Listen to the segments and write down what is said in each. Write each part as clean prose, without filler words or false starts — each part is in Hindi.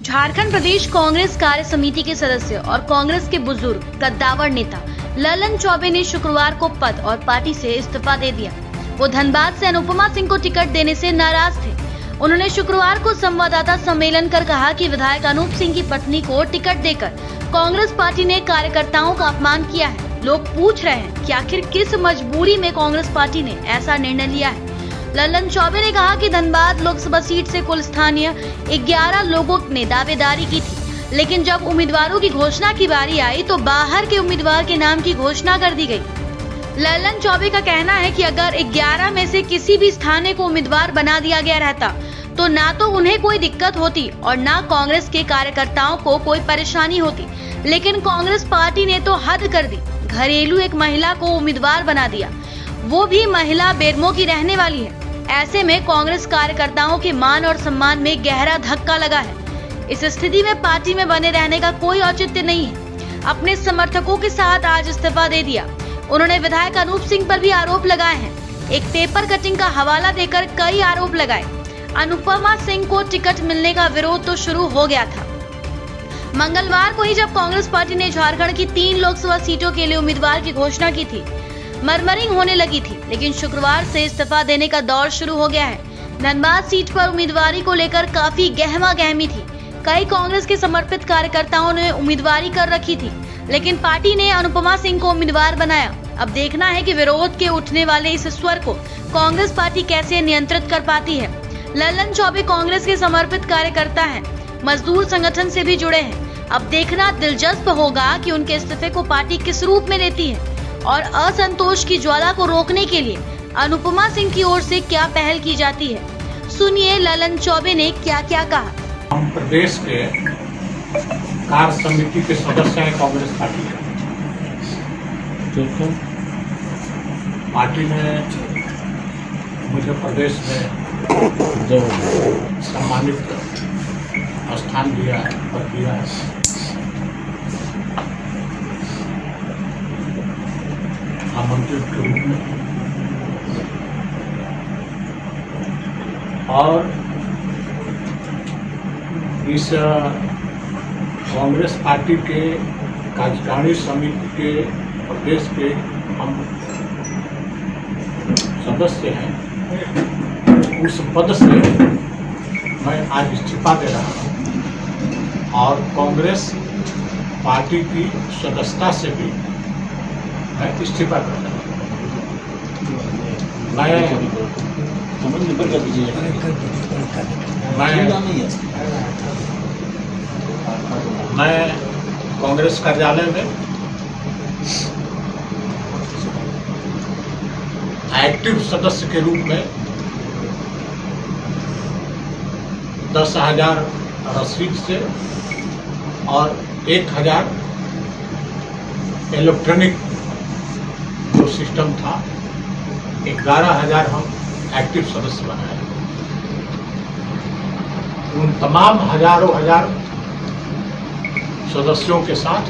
झारखंड प्रदेश कांग्रेस कार्य समिति के सदस्य और कांग्रेस के बुजुर्ग कद्दावर नेता ललन चौबे ने शुक्रवार को पद और पार्टी से इस्तीफा दे दिया। वो धनबाद से अनुपमा सिंह को टिकट देने से नाराज थे। उन्होंने शुक्रवार को संवाददाता सम्मेलन कर कहा कि विधायक अनूप सिंह की पत्नी को टिकट देकर कांग्रेस पार्टी ने कार्यकर्ताओं का अपमान किया है। लोग पूछ रहे हैं कि आखिर किस मजबूरी में कांग्रेस पार्टी ने ऐसा निर्णय लिया है। ललन चौबे ने कहा कि धनबाद लोकसभा सीट से कुल स्थानीय 11 लोगों ने दावेदारी की थी, लेकिन जब उम्मीदवारों की घोषणा की बारी आई तो बाहर के उम्मीदवार के नाम की घोषणा कर दी गई। ललन चौबे का कहना है कि अगर 11 में से किसी भी स्थानीय को उम्मीदवार बना दिया गया रहता तो ना तो उन्हें कोई दिक्कत होती और ना कांग्रेस के कार्यकर्ताओं को कोई परेशानी होती, लेकिन कांग्रेस पार्टी ने तो हद कर दी। घरेलू एक महिला को उम्मीदवार बना दिया, वो भी महिला बेरमो की रहने वाली है। ऐसे में कांग्रेस कार्यकर्ताओं के मान और सम्मान में गहरा धक्का लगा है। इस स्थिति में पार्टी में बने रहने का कोई औचित्य नहीं है। अपने समर्थकों के साथ आज इस्तीफा दे दिया। उन्होंने विधायक अनूप सिंह पर भी आरोप लगाए हैं। एक पेपर कटिंग का हवाला देकर कई आरोप लगाए। अनुपमा सिंह को टिकट मिलने का विरोध तो शुरू हो गया था। मंगलवार को ही जब कांग्रेस पार्टी ने झारखंड की 3 लोकसभा सीटों के लिए उम्मीदवार की घोषणा की थी, मरमरिंग होने लगी थी, लेकिन शुक्रवार से इस्तीफा देने का दौर शुरू हो गया है। धनबाद सीट पर उम्मीदवारी को लेकर काफी गहमा गहमी थी। कई कांग्रेस के समर्पित कार्यकर्ताओं ने उम्मीदवारी कर रखी थी, लेकिन पार्टी ने अनुपमा सिंह को उम्मीदवार बनाया। अब देखना है कि विरोध के उठने वाले इस स्वर को कांग्रेस पार्टी कैसे नियंत्रित कर पाती है। ललन चौबे कांग्रेस के समर्पित कार्यकर्ता हैं, मजदूर संगठन से भी जुड़े हैं। अब देखना दिलचस्प होगा कि उनके इस्तीफे को पार्टी किस रूप में लेती है और असंतोष की ज्वाला को रोकने के लिए अनुपमा सिंह की ओर से क्या पहल की जाती है। सुनिए ललन चौबे ने क्या क्या कहा। हम प्रदेश के कार्य समिति के सदस्य हैं कांग्रेस पार्टी के। पार्टी ने मुझे प्रदेश में सम्मानित स्थान दिया है, पद दिया है। आमंत्रित के रूप में और इस कांग्रेस पार्टी के कार्यकारिणी समिति के प्रदेश के हम सदस्य हैं। उस पद से मैं आज इस्तीफा दे रहा हूँ और कांग्रेस पार्टी की सदस्यता से भी मैं इस्तीफा करता हूँ। मैं कांग्रेस कार्यालय में एक्टिव सदस्य के रूप में 10,000 रसीद से और 1,000 इलेक्ट्रॉनिक जो सिस्टम था, 11,000 हम एक्टिव सदस्य बनाए। उन तमाम हजारों हजार सदस्यों के साथ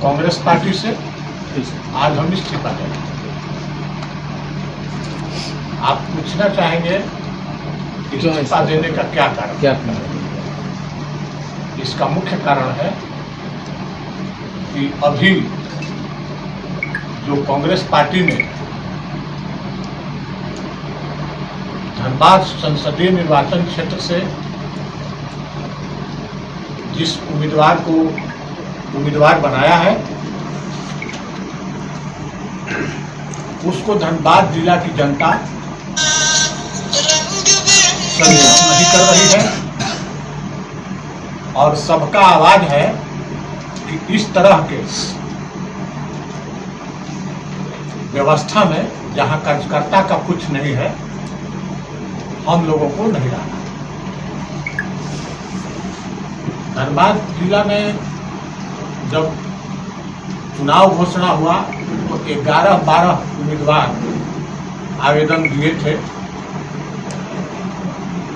कांग्रेस पार्टी से आज हम इस्तीफा देंगे। आप पूछना चाहेंगे इस्तीफा देने का क्या कारण? क्या कारण? इसका मुख्य कारण है कि अभी जो कांग्रेस पार्टी ने धनबाद संसदीय निर्वाचन क्षेत्र से जिस उम्मीदवार को उम्मीदवार बनाया है, उसको धनबाद जिला की जनता समर्थन नहीं कर रही है और सबका आवाज है कि इस तरह के व्यवस्था में जहां कार्यकर्ता का कुछ नहीं है, हम लोगों को नहीं लाना। धनबाद जिला में जब चुनाव घोषणा हुआ तो 11-12 उम्मीदवार आवेदन दिए थे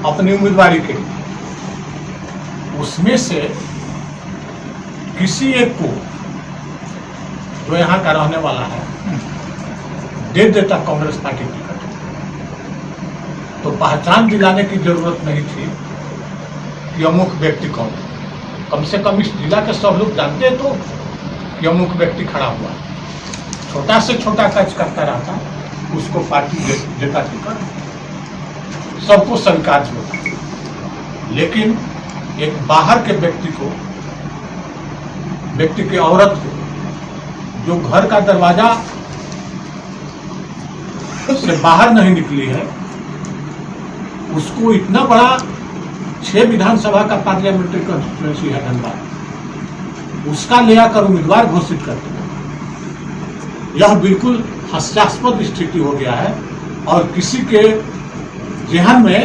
अपनी उम्मीदवारी के लिए। उसमें से किसी एक को जो यहाँ का रहने वाला है दे देता कांग्रेस पार्टी टिकट, तो पहचान दिलाने की जरूरत नहीं थी कि अमुक व्यक्ति कौन है। कम से कम इस जिला के सब लोग जानते तो कि अमुक व्यक्ति खड़ा हुआ, छोटा से छोटा कार्य करता रहता, उसको पार्टी देता टिकट, सबको स्वीकार होता। लेकिन एक बाहर के व्यक्ति की औरत को जो घर का दरवाजा से बाहर नहीं निकली है, उसको इतना बड़ा 6 विधानसभा का पार्लियामेंट्री कंस्टिट्यूएंसी है धनबाद, उसका ले आकर उम्मीदवार घोषित करते हैं। यह बिल्कुल हास्यास्पद स्थिति हो गया है और किसी के जहन में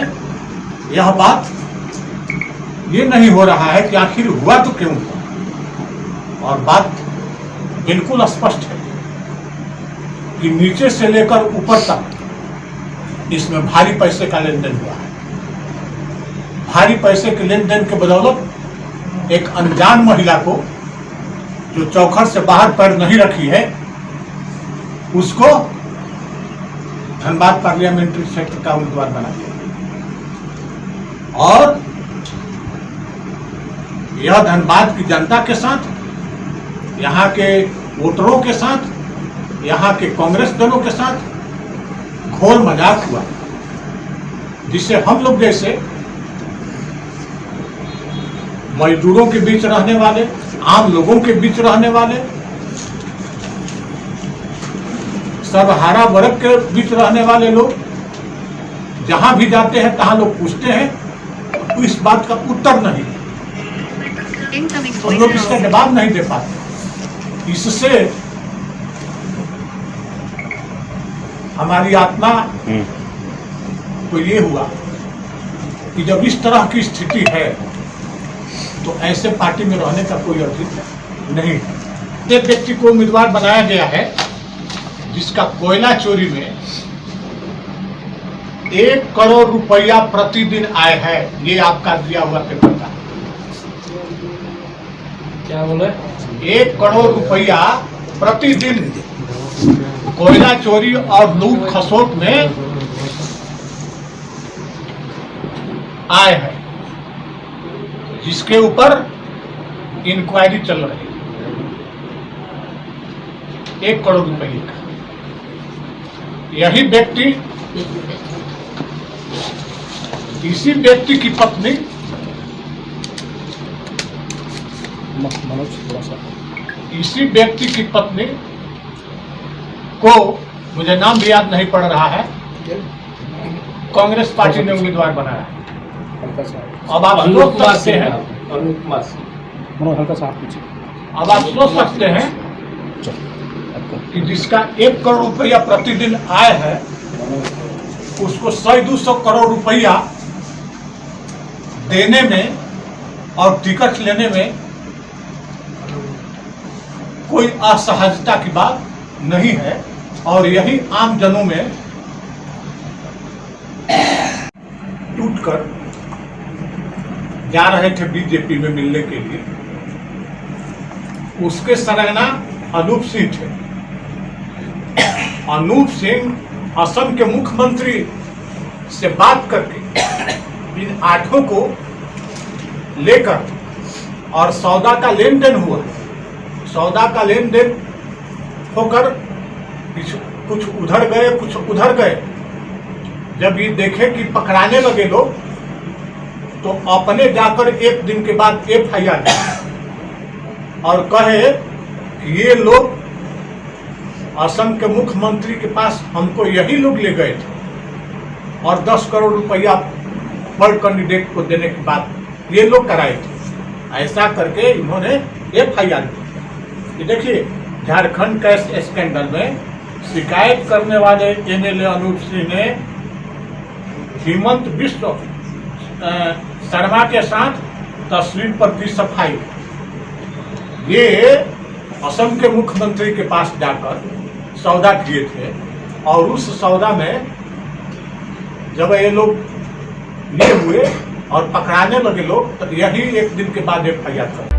यह बात ये नहीं हो रहा है कि आखिर हुआ तो क्यों हुआ। और बात बिल्कुल स्पष्ट है कि नीचे से लेकर ऊपर तक इसमें भारी पैसे का लेन देन हुआ है। भारी पैसे के लेन देन के बदौलत एक अनजान महिला को जो चौखट से बाहर पैर नहीं रखी है, उसको धनबाद पार्लियामेंट्री क्षेत्र का उम्मीदवार बना दिया। और यह धनबाद की जनता के साथ, यहाँ के वोटरों के साथ, यहाँ के कांग्रेस दलों के साथ घोर मजाक हुआ, जिससे हम लोग जैसे मजदूरों के बीच रहने वाले, आम लोगों के बीच रहने वाले, सर्वहारा वर्ग के बीच रहने वाले लोग जहां भी जाते हैं तहां लोग पूछते हैं, तो इस बात का उत्तर नहीं, हम लोग इसका जवाब नहीं दे पाते। इससे हमारी आत्मा को ये हुआ कि जब इस तरह की स्थिति है तो ऐसे पार्टी में रहने का कोई अर्थ नहीं है। एक व्यक्ति को उम्मीदवार बनाया गया है जिसका कोयला चोरी में 1 करोड़ रुपया प्रतिदिन आय है। ये आपका दिया हुआ पेपर था। क्या बोले? 1 करोड़ रुपया प्रतिदिन कोयला चोरी और लूट खसोट में आय है, जिसके ऊपर इंक्वायरी चल रही है। 1 करोड़ रुपये का यही व्यक्ति, इसी व्यक्ति की पत्नी इसी व्यक्ति की पत्नी को, मुझे नाम भी याद नहीं पड़ रहा है, कांग्रेस पार्टी ने उम्मीदवार बनाया है। अब आप सोच सकते हैं, अब आप सोच सकते हैं कि जिसका 1 करोड़ रुपया प्रतिदिन आय है, उसको 100-200 करोड़ रुपया देने में और टिकट लेने में कोई असहजता की बात नहीं है। और यही आम जनों में टूटकर जा रहे थे बीजेपी में मिलने के लिए, उसके सरगना अनूप सिंह थे। अनूप सिंह असम के मुख्यमंत्री से बात करके इन 8 को लेकर और सौदा का लेन देन हुआ। सौदा का लेन देन होकर कुछ उधर गए, कुछ उधर गए। जब ये देखे कि पकड़ाने लगे लोग, तो अपने जाकर 1 दिन के बाद FIR और कहे कि ये लोग असम के मुख्यमंत्री के पास हमको यही लोग ले गए थे और 10 करोड़ रुपया पर कैंडिडेट को देने के बाद ये लोग कराए थे। ऐसा करके इन्होंने FIR की। देखिए, झारखंड कैश स्कैंडल में शिकायत करने वाले MLA अनूप सिंह ने हेमंत बिश्व शर्मा के साथ तस्वीर पर दी सफाई। ये असम के मुख्यमंत्री के पास जाकर सौदा किए थे और उस सौदा में जब ये लोग लिए हुए और पकड़ाने लगे लोग, तो यही 1 दिन के बाद FIR कर